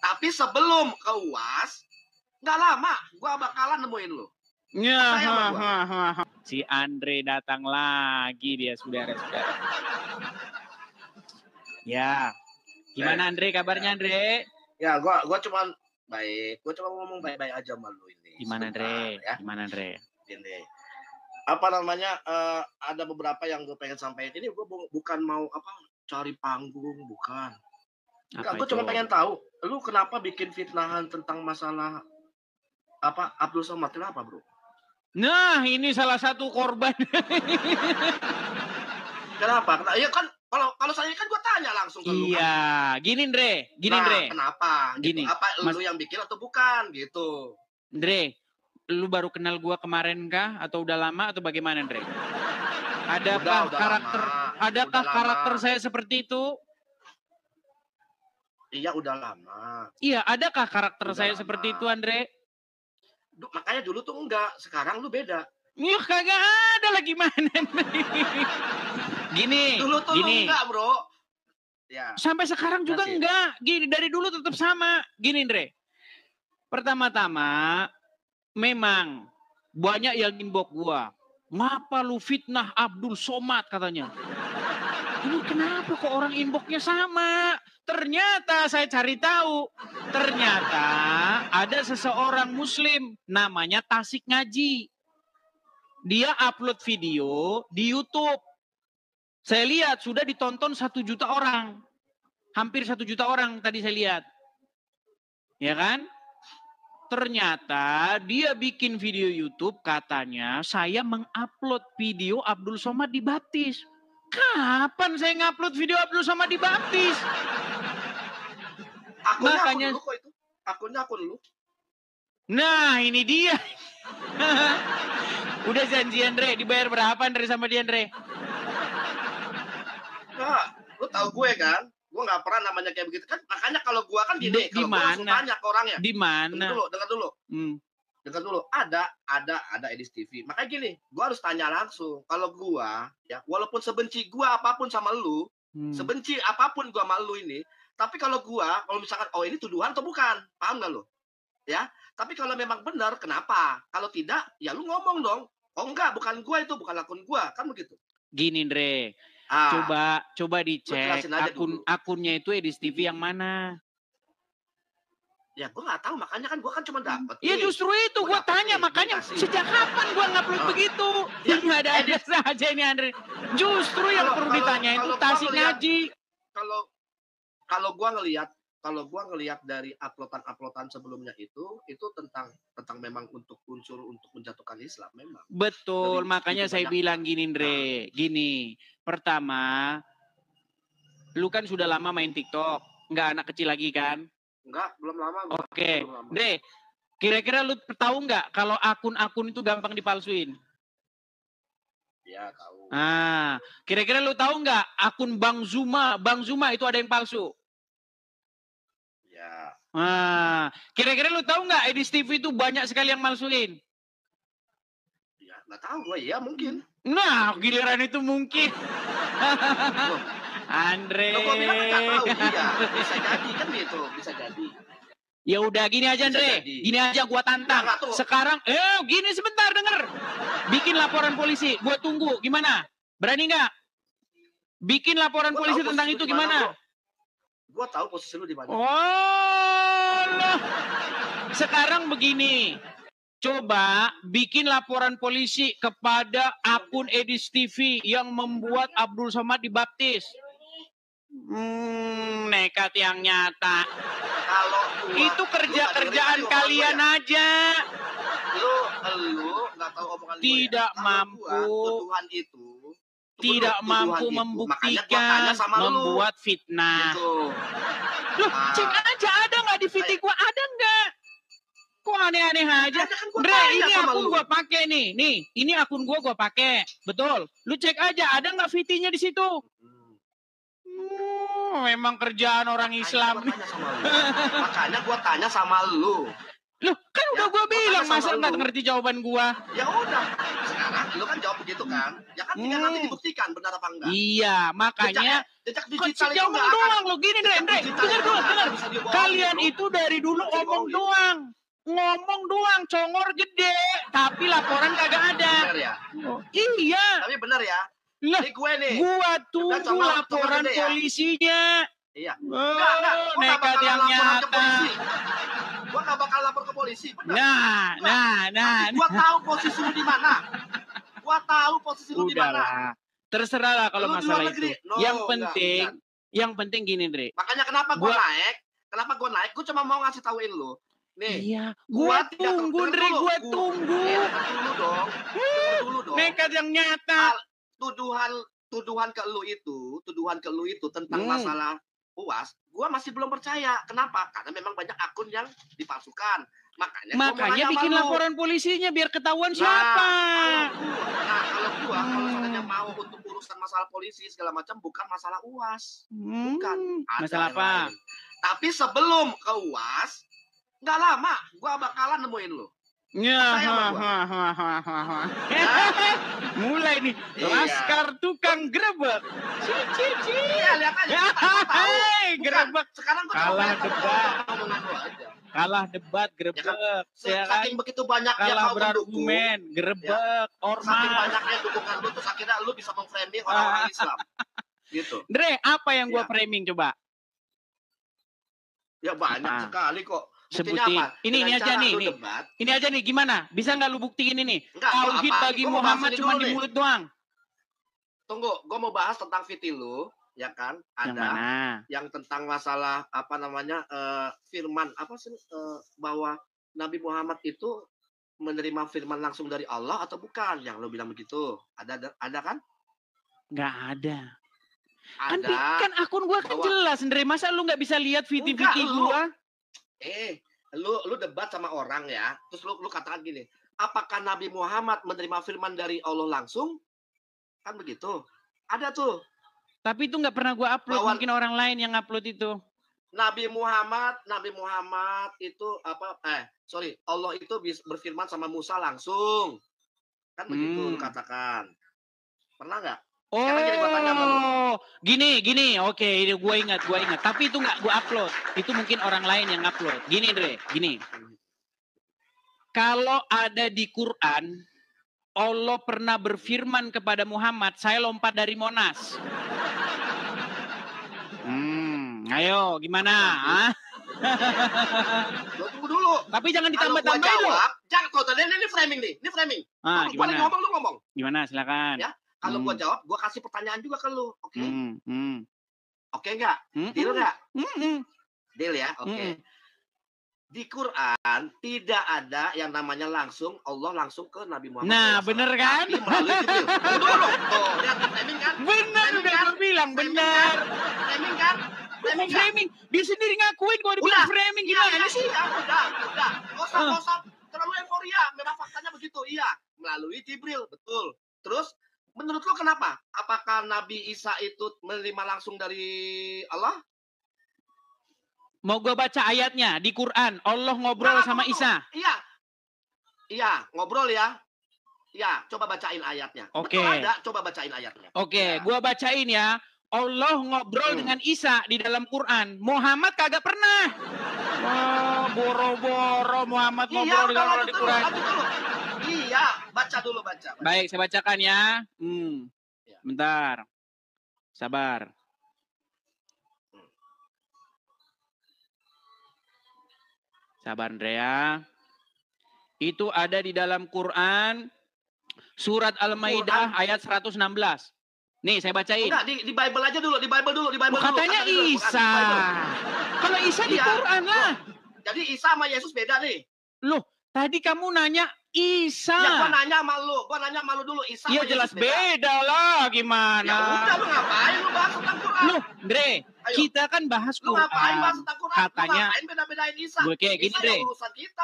Tapi sebelum ke UAS, nggak lama, gua bakalan nemuin lu. Ya, Percaya sama gua. si Andre datang lagi dia, saudara-saudara. Ya, gimana Andre, kabarnya Andre? Ya, gua cuman baik. Gua cuma ngomong baik-baik aja sama lu ini. Gimana Andre? Ya. Gimana Andre? Ini apa namanya? Ada beberapa yang gue pengen sampaikan. Ini gue bukan mau cari panggung, bukan. Enggak, gue cuma pengen tahu, lu kenapa bikin fitnahan tentang masalah Abdul Somad, kenapa, bro? Nah, ini salah satu korban. Kenapa? Iya kan, kalau saya kan gue tanya langsung ke lu. Iya, kan? gini Andre. Kenapa? Gini. Gitu. Apa lu yang bikin atau bukan gitu? Andre, lu baru kenal gua kemarin kah atau udah lama atau bagaimana Andre? Adakah karakter saya seperti itu? Iya, udah lama. Iya, adakah karakter saya seperti itu, Andre? Makanya dulu tuh enggak, sekarang lu beda. Ya kagak ada lagi mana. Gini. Dulu tuh lu enggak, bro. Ya. Sampai sekarang juga enggak. Gini, dari dulu tetap sama. Gini, Andre. Pertama-tama, memang banyak yang inbox gua. Ngapa lu fitnah Abdul Somad katanya? Ini kenapa kok orang inboxnya sama? Ternyata saya cari tahu. Ternyata ada seseorang muslim namanya Tasik Ngaji. Dia upload video di YouTube. Saya lihat sudah ditonton 1 juta orang. Hampir 1 juta orang tadi saya lihat. Ya kan? Ternyata dia bikin video YouTube katanya saya mengupload video Abdul Somad dibaptis. Kapan saya ngupload video Abdul Somad dibaptis? Makanya akunnya akun lu. Nah, ini dia. Udah janji Andre, dibayar berapa Andre sama dia Andre? Nah, lu tahu gue kan? Gue nggak pernah namanya kayak begitu kan. Makanya kalau gue kan gini, kalau gue langsung tanya ke orangnya. Di mana? Dengar dulu. Dengar dulu. Ada Edis TV. Makanya gini, gue harus tanya langsung. Kalau gue, ya, walaupun sebenci gue apapun sama lu, sebenci apapun gue sama lu ini, tapi kalau misalkan, ini tuduhan atau bukan, paham nggak lu? Ya, tapi kalau memang benar, kenapa? Kalau tidak, ya lu ngomong dong. Oh enggak, bukan gue itu, bukan akun gue, kan begitu. Gini, Andre. Coba dicek akunnya itu Edis TV yang mana? Ya gue nggak tahu, makanya kan gue kan cuma dapat. Ya justru itu gue tanya, makanya sejak kapan gue ngupload begitu? Ya ada saja ini Andre. Justru yang perlu ditanya itu Tasik Ngaji. Kalau gue ngelihat dari uploadan sebelumnya itu tentang memang untuk unsur untuk menjatuhkan Islam memang. Betul, makanya saya bilang gini Andre, gini. Pertama, lu kan sudah lama main TikTok, nggak anak kecil lagi kan? Enggak, belum lama. Oke, Dre, kira-kira lu tahu nggak kalau akun-akun itu gampang dipalsuin? Ya, tahu. Nah, kira-kira lu tahu nggak akun Bang Zuma itu ada yang palsu? Ya. Nah, kira-kira lu tahu nggak Edis TV itu banyak sekali yang malsuin? Ya, nggak tahu gue, ya mungkin. Nah, giliran itu mungkin. Andre. Gue bilang nggak tahu, iya. Bisa jadi kan gitu, bisa jadi. Ya udah gini aja Andre, gini aja gua tantang. Sekarang, gini sebentar denger. Bikin laporan polisi, gua tunggu. Gimana? Berani nggak? Bikin laporan polisi tentang itu gimana? Gua tahu posisi lu di mana. Oh, loh. Sekarang begini. Coba bikin laporan polisi kepada akun Edis TV yang membuat Abdul Somad dibaptis. Nekat yang nyata. Itu kerjaan kalian aja. Lu nggak tahu omongan tidak ya. mampu. Tuduhan itu tidak mampu membuktikan, membuat fitnah. Gitu. Loh, cek aja ada nggak di video gua, ada nggak? Kok aneh-aneh aja? Dre, ini akun gua pakai nih. Nih, ini akun gua pakai. Betul. Lu cek aja ada nggak VT-nya di situ? Memang kerjaan orang Islam. Makanya gua tanya sama lu. Loh, kan udah gua bilang masa nggak ngerti jawaban gua. Ya udah. Sekarang lu kan jawab begitu kan? Ya kan tinggal nanti dibuktikan benar apa enggak. Iya, makanya Jejak digital itu ngomong doang lo. Gini Dre, dengar. Kalian itu dari dulu ngomong doang. Ngomong doang, congor gede, tapi laporan kagak ada. Bener ya? Oh, iya. Tapi bener ya? Lah, ini gue nih. Gua tunggu laporan polisinya. Iya. Enggak. Nekat yang nyata. Gua gak bakal lapor ke polisi. Bener. Nah. Gua tahu posisi lu di mana. Udahlah. Terserah lah kalau masalah itu. No, yang penting gini, Dre. Makanya kenapa gua naik? Gua cuma mau ngasih tauin lu. Nih. Iya, gua tunggu, Dre, gua tunggu. Dulu dong. Nekat yang nyata. Tuduhan ke lu itu tentang masalah UAS, gua masih belum percaya. Kenapa? Karena memang banyak akun yang dipalsukan. Makanya bikin laporan polisinya biar ketahuan siapa. Kalau gua seandainya mau untuk urusan masalah polisi segala macam, bukan masalah UAS. Bukan. Masalah apa? Tapi sebelum ke UAS, nggak lama gua bakalan nemuin lu. Mulai nih, laskar tukang grebek. Iya, lihat aja. Grebek. Sekarang kalah debat grebek. Saking begitu banyaknya kalah kau berargumen, grebek, ormas. Saking banyaknya dukungan lu terus akhirnya lu bisa memframing orang-orang Islam. Gitu. Dre, apa yang gua framing coba? Ya banyak sekali kok. Sebutin. Ini aja nih. Ini aja nih, gimana? Bisa nggak lu buktiin ini? Tauhid bagi Muhammad cuma di mulut doang. Tunggu, gue mau bahas tentang fiti lu, ya kan? Ada yang tentang masalah firman bahwa Nabi Muhammad itu menerima firman langsung dari Allah atau bukan? Yang lu bilang begitu. Ada kan? Nggak ada. Kan akun gua kan jelas, Andre. Masa lu nggak bisa lihat fiti-fiti gua? Lu debat sama orang ya, terus lu katakan gini, apakah Nabi Muhammad menerima firman dari Allah langsung? Kan begitu. Ada tuh. Tapi itu nggak pernah gua upload, mungkin orang lain yang upload itu. Nabi Muhammad itu Allah itu berfirman sama Musa langsung. Kan begitu lu katakan. Pernah nggak? Gini, oke, gue ingat. Tapi itu nggak gue upload. Itu mungkin orang lain yang upload. Gini, Dre, gini. Kalau ada di Quran, Allah pernah berfirman kepada Muhammad, saya lompat dari Monas. Ayo, gimana? Lo tunggu dulu. Tapi jangan ditambah-tambahin loh. Jangan, kau tadi ini framing nih. Ini framing. Gimana? Lu ngomong. Gimana, silakan. Ya. Kalau gua jawab, gua kasih pertanyaan juga ke lu, oke? Oke nggak? Deal nggak? Deal ya, oke. Di Quran tidak ada yang namanya Allah langsung ke Nabi Muhammad. Nah, bener kan? Tapi melalui Jibril. Tuh, lihat framing kan? Bener, udah gue bilang, bener. Framing kan? Framing. Dia sendiri ngakuin kalau dibilang framing gimana sih? Udah. Gak usah terlalu euforia. Memang faktanya begitu, iya. Melalui Jibril, betul. Terus, menurut lo kenapa? Apakah Nabi Isa itu menerima langsung dari Allah? Mau gue baca ayatnya di Quran. Allah ngobrol sama Isa. Iya, ngobrol ya. Iya, coba bacain ayatnya. Oke. Coba bacain ayatnya. Oke, gue bacain ya. Allah ngobrol dengan Isa di dalam Quran. Muhammad kagak pernah. Boro-boro Muhammad ngobrol di Quran. Iya, baca dulu. Baik, saya bacakan ya. Bentar. Sabar. Sabar, Andrea. Itu ada di dalam Quran surat Al-Maidah ayat 116. Nih, saya bacain. Enggak, di Bible aja dulu, di Bible dulu. Katanya Isa. Kalau Isa di Quran lah. Jadi Isa sama Yesus beda nih. Loh, tadi kamu nanya Isa. Ya, gua nanya sama lu dulu. Isa iya, jelas beda lah. Gimana? Ya udah, lu ngapain lu bahas tentang Quran? Loh, Dre, kita kan bahas Quran. Lu ngapain bahas tentang Quran? Katanya, lu ngapain beda-bedain Isa? Gue kayak gini, Dre.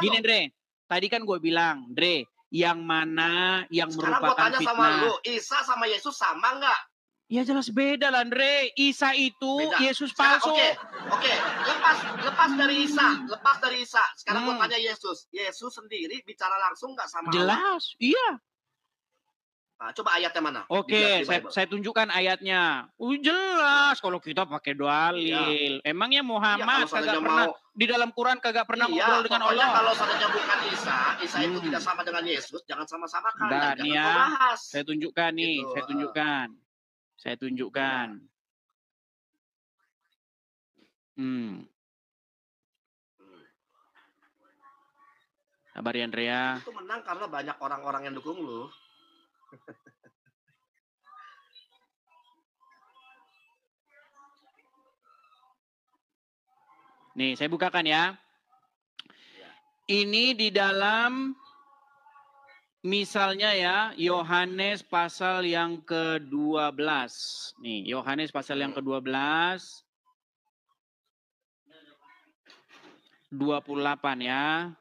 Gini, Dre. Tadi kan gue bilang, Dre, yang mana yang sekarang merupakan fitnah? Sekarang gue tanya sama lu, Isa sama Yesus sama nggak? Ya jelas beda lah, Andre. Isa itu beda. Yesus palsu. Oke. Lepas dari Isa. Sekarang gue tanya Yesus. Yesus sendiri bicara langsung nggak sama jelas, Allah? Iya. Nah, coba ayatnya mana? Oke, saya tunjukkan ayatnya. Jelas kalau kita pakai dalil. Emangnya Muhammad kagak pernah di dalam Quran kagak pernah ngobrol dengan Allah? Kalau seandainya bukan Isa itu tidak sama dengan Yesus, jangan sama-samakan. Dan jangan ya, bahas. saya tunjukkan nih, gitu. Saya tunjukkan. Sabar ya, Andrea. Itu menang karena banyak orang-orang yang dukung lu. Nih, saya bukakan ya. Ini di dalam misalnya ya, Yohanes pasal yang ke-12. Nih, Yohanes pasal yang ke-12. 28 ya.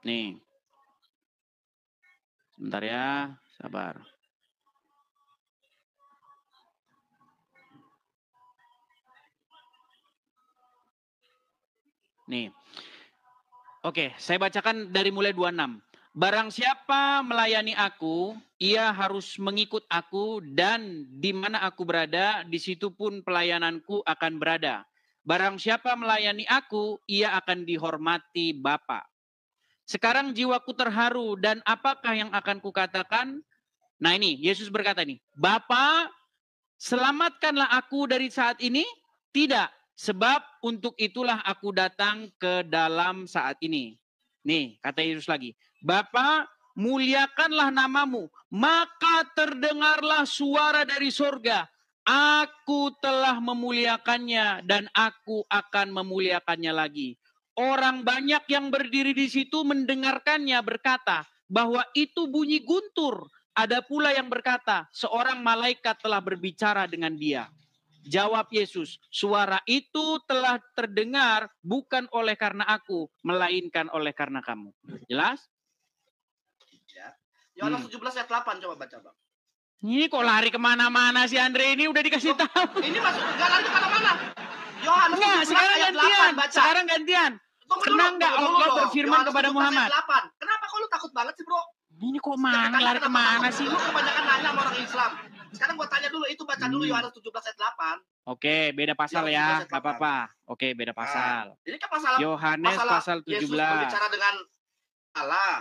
Nih. Sebentar ya, sabar. Nih. Oke, saya bacakan dari mulai 26. Barang siapa melayani aku, ia harus mengikut aku, dan di mana aku berada, di situ pun pelayananku akan berada. Barang siapa melayani aku, ia akan dihormati Bapa. Sekarang jiwaku terharu, dan apakah yang akan kukatakan? Nah ini, Yesus berkata nih, Bapa, selamatkanlah aku dari saat ini? Tidak. Sebab untuk itulah aku datang ke dalam saat ini. Nih, kata Yesus lagi. Bapa, muliakanlah namamu. Maka terdengarlah suara dari sorga. Aku telah memuliakannya dan aku akan memuliakannya lagi. Orang banyak yang berdiri di situ mendengarkannya berkata bahwa itu bunyi guntur. Ada pula yang berkata, seorang malaikat telah berbicara dengan dia. Jawab Yesus, suara itu telah terdengar bukan oleh karena aku, melainkan oleh karena kamu. Jelas? Ya. Yohanes 17 ayat 8, coba baca Bang. Ini kok lari kemana-mana si Andre ini udah dikasih tahu. Ini masuk gak lari kemana-mana. Yohanes 17 sekarang ayat gantian. 8, baca. Sekarang gantian. Pernah nggak Allah berfirman kepada Muhammad? 8. Kenapa kok lu takut banget sih bro? Ini kok lari kemana sih? Lu kebanyakan nanya sama orang Islam. Sekarang gua tanya dulu, itu baca dulu Yohanes 17 ayat 8. Oke, beda pasal ya, nggak apa-apa. Oke, beda pasal. Ini kan pasal Yohanes pasal 17. Yesus berbicara dengan Allah.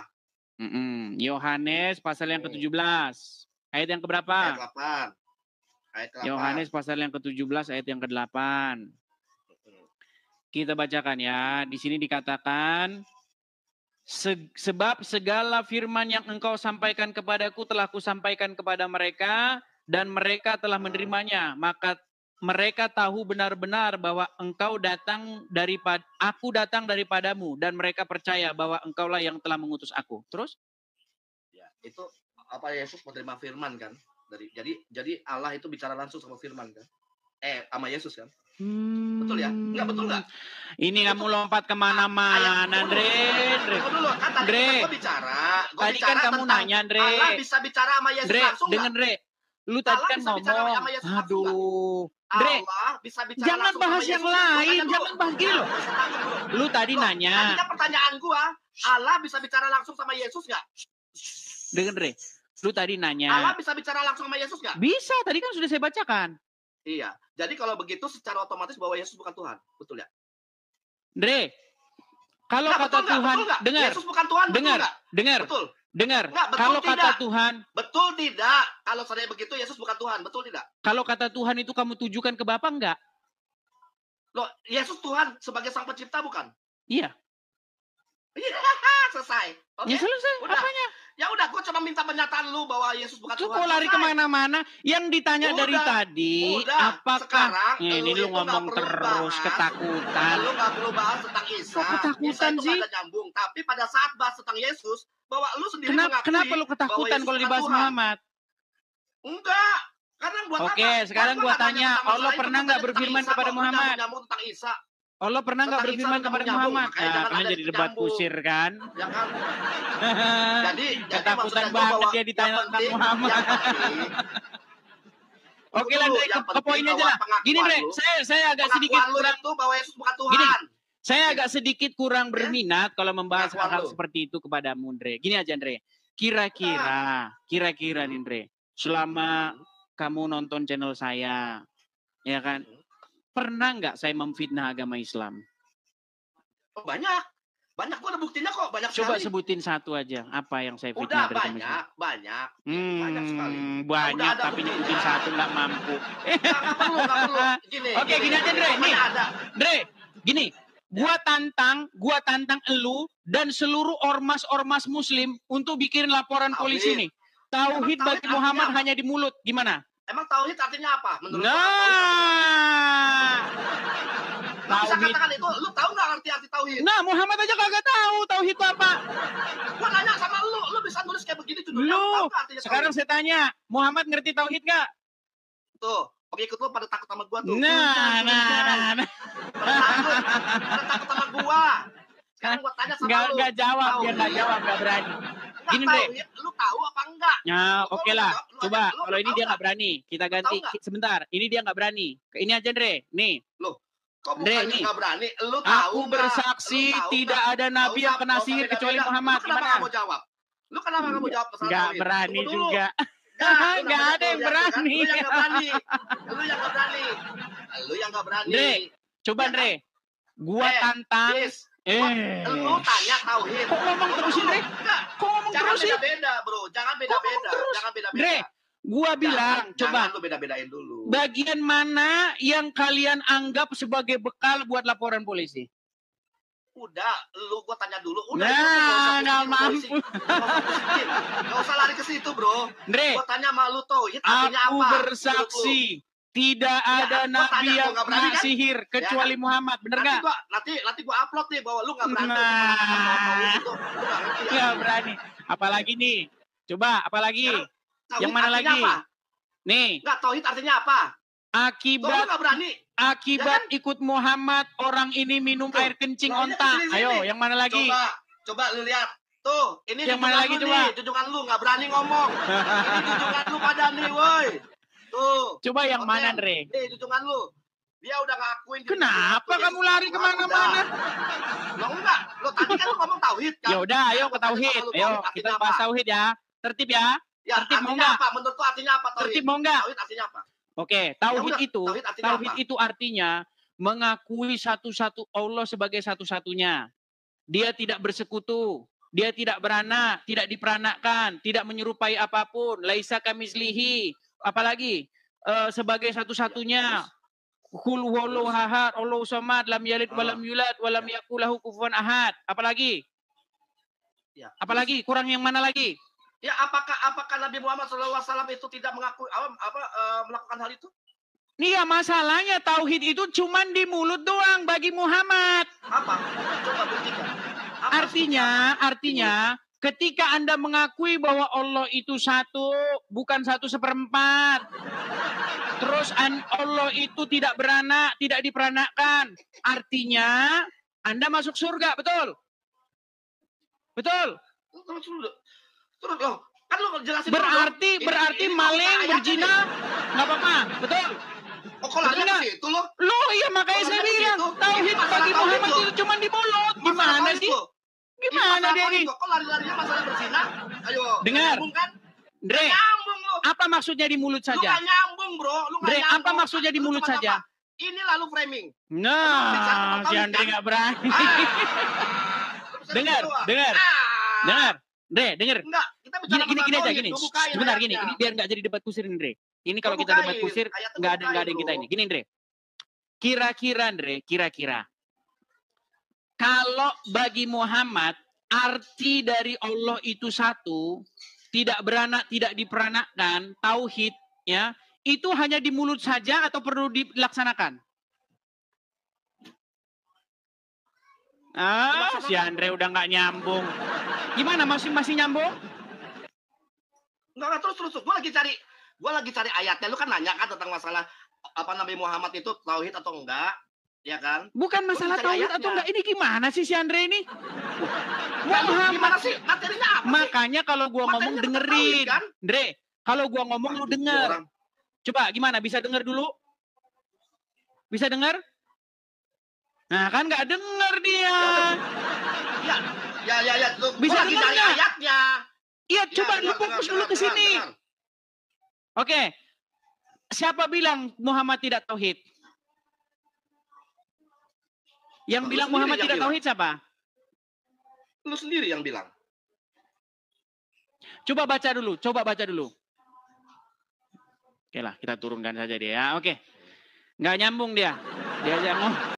Yohanes pasal yang ke-17. Ayat yang keberapa? Ayat 8. Yohanes pasal yang ke-17 ayat yang ke-8. Kita bacakan ya. Di sini dikatakan, sebab segala firman yang engkau sampaikan kepadaku telah kusampaikan kepada mereka, dan mereka telah menerimanya. Maka mereka tahu benar-benar bahwa aku datang daripadamu, dan mereka percaya bahwa engkaulah yang telah mengutus aku. Terus? Ya, itu apa Yesus menerima firman kan? Jadi Allah itu bicara langsung sama firman kan? Sama Yesus kan? Betul ya? Enggak betul enggak? Ini kamu lompat kemana-mana, Andre. Dulu, kan tadi gue bicara. Tadi kan kamu nanya, Andre. Allah bisa bicara sama Yesus langsung dengan Andre. Lu tadi kan ngomong, aduh. Andre, bisa bicara jangan bahas yang lain, jangan bahas gini loh. Lu tadi nanya. Tadi pertanyaan gua, Allah bisa bicara langsung sama Yesus nggak? Dengar, Andre. Lu tadi nanya. Allah bisa bicara langsung sama Yesus nggak? Bisa, tadi kan sudah saya bacakan. Iya, jadi kalau begitu secara otomatis bahwa Yesus bukan Tuhan, betul ya? Andre, kalau kata Tuhan, dengar. Yesus bukan Tuhan, dengar. Betul. Dengar, kalau kata Tuhan. Betul tidak? Kalau saya begitu, Yesus bukan Tuhan, betul tidak? Kalau kata Tuhan itu kamu tujukan ke Bapa enggak? Loh, Yesus Tuhan sebagai sang pencipta bukan? Iya. Selesai. Ya selesai, apanya? Ya udah, gue cuma minta pernyataan lu bahwa Yesus bukan Tuhan. Kok lari kemana-mana? Yang ditanya dari tadi, apakah? Ini lu ngomong terus, ketakutan. Lu gak perlu bahas tentang Isa. Kok ketakutan sih? Nyambung. Tapi pada saat bahas tentang Yesus, bahwa lu sendiri mengakui kenapa lu ketakutan kalau dibahas Muhammad? Enggak. Karena buat Oke, sekarang gua tanya, Allah pernah nggak berfirman kepada Muhammad? Nyambung tentang Isa. Allah pernah nggak berfirman kepada Muhammad? Nah, kan jadi debat kusir kan? Jangan. Jadi ketakutan banget dia ditanya tentang Muhammad. Oke lah, ke poinnya aja lah. Gini, Dre, saya agak sedikit kurang bahwa Yesus bukan Tuhan. Gini, saya agak sedikit kurang berminat kalau membahas hal-hal seperti itu kepadamu, Dre. Gini aja, Dre. Kira-kira nih Andre, selama kamu nonton channel saya, ya kan, pernah nggak saya memfitnah agama Islam? Oh, banyak gua ada buktinya kok, banyak Coba sekali. sebutin satu aja, apa yang saya fitnah Udah dari agama Islam? banyak sekali. Banyak Udah ada tapi buktinya. nyebutin satu nggak mampu. Nggak perlu. Oke, gini aja Andre, nih. Ada. Andre, gini. Gua tantang elu dan seluruh ormas muslim untuk bikin laporan polisi nih. Tauhid bagi Muhammad hanya di mulut. Gimana? Emang tauhid artinya apa? Menurut lu bisa katakan itu, lu tahu nggak arti tauhid? Nah, Muhammad aja kagak tahu tauhid itu apa. Gua nanya sama lu bisa nulis kayak begini judulnya. Lu, sekarang saya tanya, Muhammad ngerti tauhid nggak? Tuh, pengikut lu pada takut sama gua tuh. Nah. Pada takut sama gua. Sekarang gua tanya sama lu. Dia nggak jawab, nggak berani. Gini deh. Lu tahu apa enggak? Ya, oke lah. Coba, kalau ini dia nggak berani, kita ganti. Sebentar, ini dia nggak berani. Ini aja, Andre. Nih. Loh, kok bukannya nggak berani? Lu tahu Aku bersaksi tidak ada nabi yang kena sihir kecuali Muhammad. Lu kenapa nggak mau jawab? Lu kenapa nggak mau jawab pesan tauhid? Nggak berani juga. Nggak ada yang berani. Lu yang nggak berani. Andre, coba Andre. Gua tantang. Lu tanya tauhid. Kok ngomong terus sih, Andre? Jangan beda-beda, bro. Jangan beda-beda. Andre, gua bilang, coba. Jangan lu beda-bedain dulu. Bagian mana yang kalian anggap sebagai bekal buat laporan polisi? Udah, gua tanya dulu. Nggak mampu. Nggak usah lari ke situ, bro. Andre, gua tanya sama lu tauhid artinya apa? Aku bersaksi tidak ada nabi yang kena sihir kecuali Muhammad, bener nggak? Nanti gua upload nih bahwa lu nggak berani. Nggak berani. Apalagi nih? Coba, apalagi? Yang mana lagi? Nih. Nggak, tauhid artinya apa? Akibat ikut Muhammad, orang ini minum air kencing onta. Ayo, yang mana lagi? Coba lu lihat. Tuh, ini yang mana lagi coba? Junjungan lu nggak berani ngomong. Ini junjungan lu pada nih, woi. Tuh. Coba yang mana, Andre? Nih, junjungan lu. Dia udah ngakuin. Kenapa kamu lari kemana-mana? Lo enggak. Lo tadi kan lu ngomong tauhid kan? Ya udah, ayo ke tauhid. Ayo, kita bahas tauhid ya. Tertib ya. Tertib mau nggak? Menurut lu artinya apa tauhid? Tertib mau nggak? Tauhid artinya apa? Oke, tauhid itu artinya mengakui satu-satu Allah sebagai satu-satunya. Dia tidak bersekutu. Dia tidak beranak, tidak diperanakkan, tidak menyerupai apapun. Laisa kamitslihi. Apalagi sebagai satu-satunya. Qul huwallahu ahad, Allahu samad, lam yalid walam yulad walam yakul lahu kufuwan ahad. Apalagi? Ya. Apalagi? Kurang yang mana lagi? Ya, apakah Nabi Muhammad SAW itu tidak mengakui melakukan hal itu? Iya, masalahnya tauhid itu cuma di mulut doang bagi Muhammad. Apa? Coba buktikan. Artinya ketika Anda mengakui bahwa Allah itu satu, bukan 1/4. Terus Allah itu tidak beranak, tidak diperanakkan. Artinya Anda masuk surga, betul? Betul? Terus loh, kan lu jelasin berarti maling, berzina, nggak apa-apa, betul? Kok lari ke situ lo? Lo iya makanya saya bilang tauhid bagi Muhammad itu cuma di mulut. Gimana sih? Gimana dia nih? Kok lari-larinya masalah berzina? Ayo. Dengar. Dre, nyambung lo. Apa maksudnya di mulut saja? Lu gak nyambung, bro. Dre, apa maksudnya di mulut saja? Ini lalu framing. Nah, si Andre nggak berani. Dengar. Dre, denger. Enggak, kita bicara gini aja, gini. Sebentar, gini. Ini biar nggak jadi debat kusir, Andre. Ini kalau kita debat kusir, nggak ada yang kita ini. Gini, Andre. Kira-kira. Kalau bagi Muhammad, arti dari Allah itu satu, tidak beranak, tidak diperanakkan, tauhid, ya, itu hanya di mulut saja atau perlu dilaksanakan? Si Andre udah nggak nyambung. Gimana, masih nyambung? Enggak, terus. Gue lagi cari ayatnya. Lu kan nanya kan tentang masalah apa Nabi Muhammad itu tauhid atau enggak, ya kan? Bukan masalah tauhid atau enggak. Ini gimana sih si Andre ini? Gimana sih? Materinya apa? Makanya kalau gua ngomong dengerin. Kan? Andre, kalau gua ngomong lu denger. Coba gimana? Bisa denger dulu? Bisa denger? Nah, kan nggak denger dia. Ya. Bisa denger cari ayatnya. Iya, Ya, coba lu fokus dulu ke sini. Oke. Siapa bilang Muhammad tidak tauhid? Yang Lu bilang sendiri Muhammad yang tidak bilang. tauhid siapa? Lu sendiri yang bilang. Coba baca dulu, coba baca dulu. Oke lah, kita turunkan saja dia ya. Oke. Nggak nyambung dia. Dia aja ngomong.